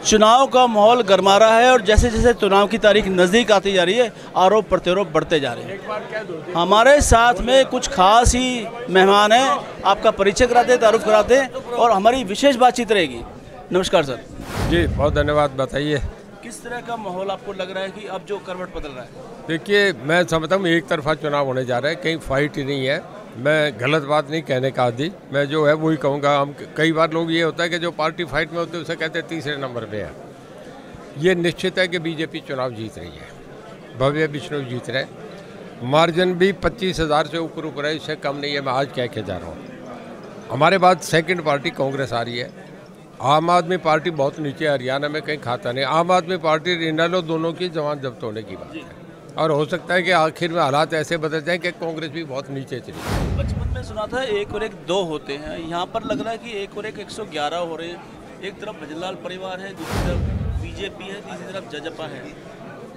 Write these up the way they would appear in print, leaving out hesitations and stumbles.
चुनाव का माहौल गरमा रहा है और जैसे जैसे चुनाव की तारीख नज़दीक आती जा रही है आरोप प्रत्यारोप बढ़ते जा रहे हैं। हमारे साथ में कुछ खास ही मेहमान हैं, आपका परिचय कराते हैं, तारुफ कराते हैं और हमारी विशेष बातचीत रहेगी। नमस्कार सर जी, बहुत धन्यवाद। बताइए किस तरह का माहौल आपको लग रहा है कि अब जो करवट बदल रहा है? देखिए, मैं समझता हूँ एक तरफा चुनाव होने जा रहा है, कहीं फाइट ही नहीं है। मैं गलत बात नहीं कहने का आदी, मैं जो है वही कहूँगा। हम कई बार लोग ये होता है कि जो पार्टी फाइट में होते हैं उसे कहते हैं तीसरे नंबर पे है। ये निश्चित है कि बीजेपी चुनाव जीत रही है, भव्य विष्णु जीत रहे। मार्जिन भी 25,000 से ऊपर है, इससे कम नहीं है। मैं आज कह के जा रहा हूँ। हमारे बाद सेकंड पार्टी कांग्रेस आ रही है। आम आदमी पार्टी बहुत नीचे, हरियाणा में कहीं खाता नहीं। आम आदमी पार्टी इनेलो दोनों की जमानत जब्त होने की बात है और हो सकता है कि आखिर में हालात ऐसे बदल जाएं कि कांग्रेस भी बहुत नीचे चली। बचपन में सुना था 1 और 1 2 होते हैं, यहाँ पर लग रहा है कि 1 और 1 111 हो रहे हैं। एक तरफ भजनलाल परिवार है, दूसरी तरफ बीजेपी है, तीसरी तरफ जजपा है,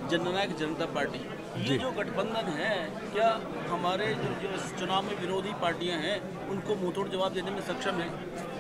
जननायक जनता पार्टी। ये जो गठबंधन है, क्या हमारे जो चुनाव में विरोधी पार्टियां हैं उनको मुंहतोड़ जवाब देने में सक्षम है?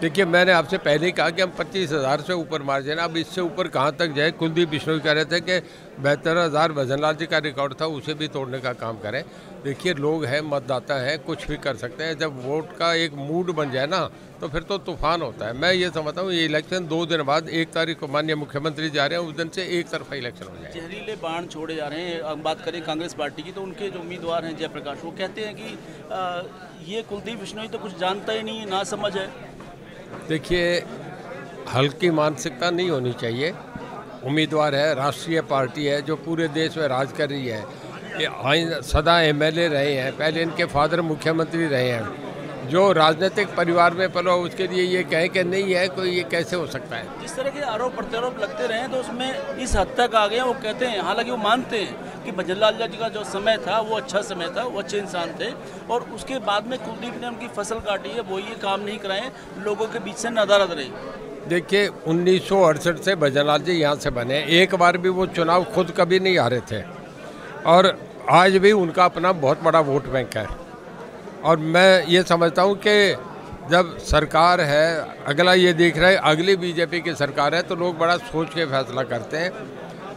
देखिए, मैंने आपसे पहले ही कहा कि हम 25,000 से ऊपर मार्जिन, अब इससे ऊपर कहाँ तक जाए। कुलदीप बिश्नोई कह रहे थे कि 72,000 भजनलाल जी का रिकॉर्ड था, उसे भी तोड़ने का काम करें। देखिए, लोग हैं, मतदाता हैं, कुछ भी कर सकते हैं। जब वोट का एक मूड बन जाए ना, तो फिर तो तूफान होता है। मैं ये समझता हूँ ये इलेक्शन 2 दिन बाद 1 तारीख को माननीय मुख्यमंत्री जा रहे हैं, उस दिन से एक तरफा इलेक्शन हो जाए। जहरीले बाण छोड़े जा रहे हैं। अब बात करें कांग्रेस पार्टी की, तो उनके जो उम्मीदवार हैं जयप्रकाश, वो कहते हैं कि ये कुलदीप बिश्नोई तो कुछ जानता ही नहीं है, ना समझ है। देखिए, हल्की मानसिकता नहीं होनी चाहिए। उम्मीदवार है, राष्ट्रीय पार्टी है जो पूरे देश में राज कर रही है। ये सदा एमएलए रहे हैं, पहले इनके फादर मुख्यमंत्री रहे हैं। जो राजनीतिक परिवार में पलो, उसके लिए ये कहें कि नहीं है कोई, ये कैसे हो सकता है? जिस तरह के आरोप प्रत्यारोप लगते रहे तो उसमें इस हद तक आ गए हैं। वो कहते हैं, हालांकि वो मानते हैं कि भजनलाल जी का जो समय था वो अच्छा समय था, वो अच्छे इंसान थे और उसके बाद में कुलदीप ने उनकी फसल काटी है, वो ये काम नहीं कराए, लोगों के बीच से नदारद रही। देखिए, 1968 से भजनलाल जी यहाँ से बने, एक बार भी वो चुनाव खुद कभी नहीं हारे थे और आज भी उनका अपना बहुत बड़ा वोट बैंक है। और मैं ये समझता हूँ कि जब सरकार है, अगला ये देख रहा है अगली बीजेपी की सरकार है, तो लोग बड़ा सोच के फैसला करते हैं।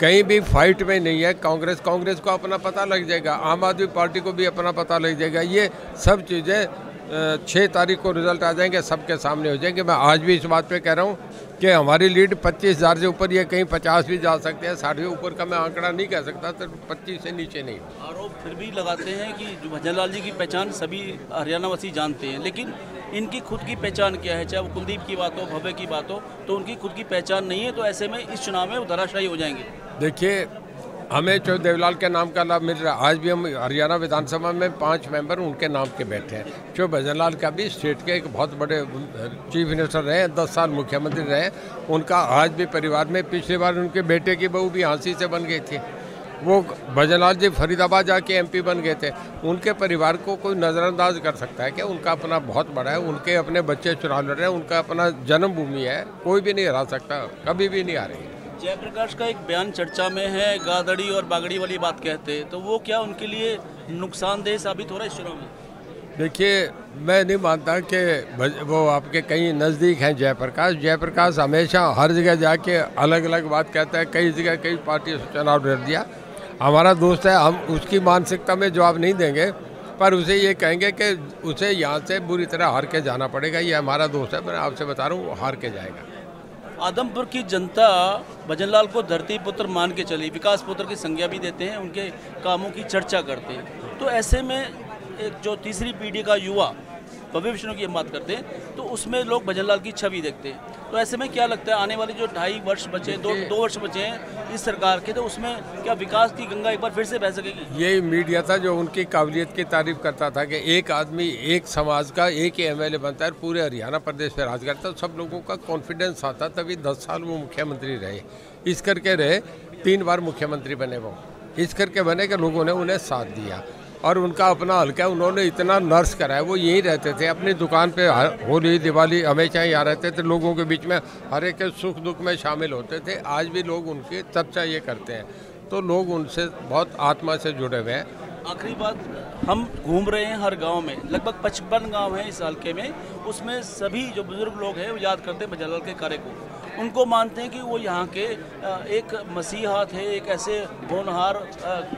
कहीं भी फाइट में नहीं है कांग्रेस को अपना पता लग जाएगा, आम आदमी पार्टी को भी अपना पता लग जाएगा। ये सब चीज़ें 6 तारीख को रिजल्ट आ जाएंगे, सबके सामने हो जाएंगे। मैं आज भी इस बात पे कह रहा हूँ कि हमारी लीड 25,000 से ऊपर, ये कहीं 50 भी जा सकते हैं, 60 के ऊपर का मैं आंकड़ा नहीं कह सकता, तो 25 से नीचे नहीं। आरोप फिर भी लगाते हैं कि जो भजनलाल जी की पहचान सभी हरियाणा वासी जानते हैं, लेकिन इनकी खुद की पहचान क्या है? चाहे वो कुलदीप की बात हो, भव्य की बात हो, तो उनकी खुद की पहचान नहीं है। तो ऐसे में इस चुनाव में वो धराशायी हो जाएंगे। देखिए, हमें जो देवलाल के नाम का लाभ मिल रहा है, आज भी हम हरियाणा विधानसभा में 5 मेंबर उनके नाम के बैठे हैं। जो भजनलाल का भी स्टेट के एक बहुत बड़े चीफ मिनिस्टर रहे, 10 साल मुख्यमंत्री रहे, उनका आज भी परिवार में, पिछली बार उनके बेटे की बहू भी हाँसी से बन गई थी। वो भजनलाल जी फरीदाबाद जाके MP बन गए थे। उनके परिवार को कोई नज़रअंदाज कर सकता है क्या? उनका अपना बहुत बड़ा है, उनके अपने बच्चे चुनाव लड़ रहे हैं, उनका अपना जन्मभूमि है, कोई भी नहीं हरा सकता, कभी भी नहीं हारेंगे। जयप्रकाश का एक बयान चर्चा में है, गादड़ी और बागड़ी वाली बात कहते हैं, तो वो क्या उनके लिए नुकसानदेह साबित हो रहा है इस चुनाव में? देखिए, मैं नहीं मानता कि वो आपके कहीं नज़दीक हैं जयप्रकाश हमेशा हर जगह जाके अलग अलग बात कहता है, कई जगह कई पार्टियों से चुनाव लड़ दिया। हमारा दोस्त है, हम उसकी मानसिकता में जवाब नहीं देंगे, पर उसे ये कहेंगे कि उसे यहाँ से बुरी तरह हार के जाना पड़ेगा। ये हमारा दोस्त है, मैं आपसे बता रहा हूँ, वो हार के जाएगा। आदमपुर की जनता भजनलाल को धरती पुत्र मान के चली, विकास पुत्र की संज्ञा भी देते हैं, उनके कामों की चर्चा करते हैं। तो ऐसे में एक जो तीसरी पीढ़ी का युवा भव्य विष्णु की हम बात करते हैं, तो उसमें लोग भजनलाल की छवि देखते हैं। तो ऐसे में क्या लगता है, आने वाले जो 2.5 वर्ष बचे, 2 वर्ष बचे हैं इस सरकार के, तो उसमें क्या विकास की गंगा एक बार फिर से बह सकेगी? यही मीडिया था जो उनकी काबिलियत की तारीफ करता था कि एक आदमी एक समाज का एक ही MLA बनता है, पूरे हरियाणा प्रदेश में राज करता है। सब लोगों का कॉन्फिडेंस आता, तभी 10 साल वो मुख्यमंत्री रहे। इस करके रहे, 3 बार मुख्यमंत्री बने वो, इस करके बने कि लोगों ने उन्हें साथ दिया और उनका अपना हल्का, उन्होंने इतना नर्स कराया। वो यहीं रहते थे, अपनी दुकान पे होली दिवाली हमेशा यहाँ रहते थे, लोगों के बीच में हर एक के सुख दुख में शामिल होते थे। आज भी लोग उनकी चर्चा ये करते हैं, तो लोग उनसे बहुत आत्मा से जुड़े हुए हैं। आखिरी बात, हम घूम रहे हैं हर गांव में, लगभग 55 गांव हैं इस हल्के में, उसमें सभी जो बुजुर्ग लोग हैं वो याद करते हैं भजनलाल के कार्य को। उनको मानते हैं कि वो यहाँ के एक मसीहा थे, एक ऐसे होनहार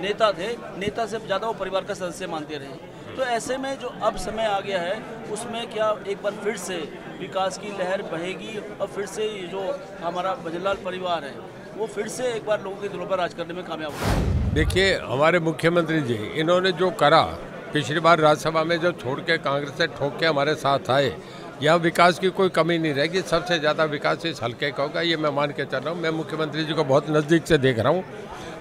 नेता थे, नेता से ज़्यादा वो परिवार का सदस्य मानते रहे। तो ऐसे में जो अब समय आ गया है उसमें क्या एक बार फिर से विकास की लहर बहेगी और फिर से ये जो हमारा भजनलाल परिवार है वो फिर से एक बार लोगों के दिलों पर राज करने में कामयाब होगा। देखिए, हमारे मुख्यमंत्री जी इन्होंने जो करा, पिछली बार राज्यसभा में जो छोड़ के कांग्रेस से ठोक के हमारे साथ आए, यहाँ विकास की कोई कमी नहीं रहेगी। सबसे ज़्यादा विकास इस हल्के का होगा, ये मैं मान के चल रहा हूँ। मैं मुख्यमंत्री जी को बहुत नज़दीक से देख रहा हूँ।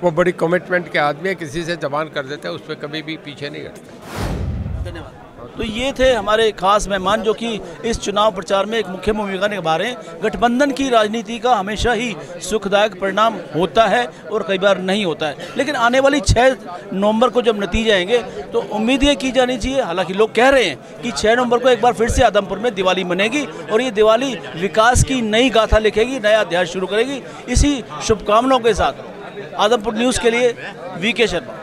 वो बड़ी कमिटमेंट के आदमी है, किसी से जबान कर देते हैं, उस पर कभी भी पीछे नहीं हटते। धन्यवाद। तो ये थे हमारे खास मेहमान जो कि इस चुनाव प्रचार में एक मुख्य भूमिका निभा रहे हैं। गठबंधन की राजनीति का हमेशा ही सुखदायक परिणाम होता है और कई बार नहीं होता है, लेकिन आने वाली 6 नवंबर को जब नतीजे आएंगे तो उम्मीद ये की जानी चाहिए, हालांकि लोग कह रहे हैं कि 6 नवंबर को एक बार फिर से आदमपुर में दिवाली मनेगी और ये दिवाली विकास की नई गाथा लिखेगी, नया अध्याय शुरू करेगी। इसी शुभकामनाओं के साथ आदमपुर न्यूज़ के लिए वीके शर्मा।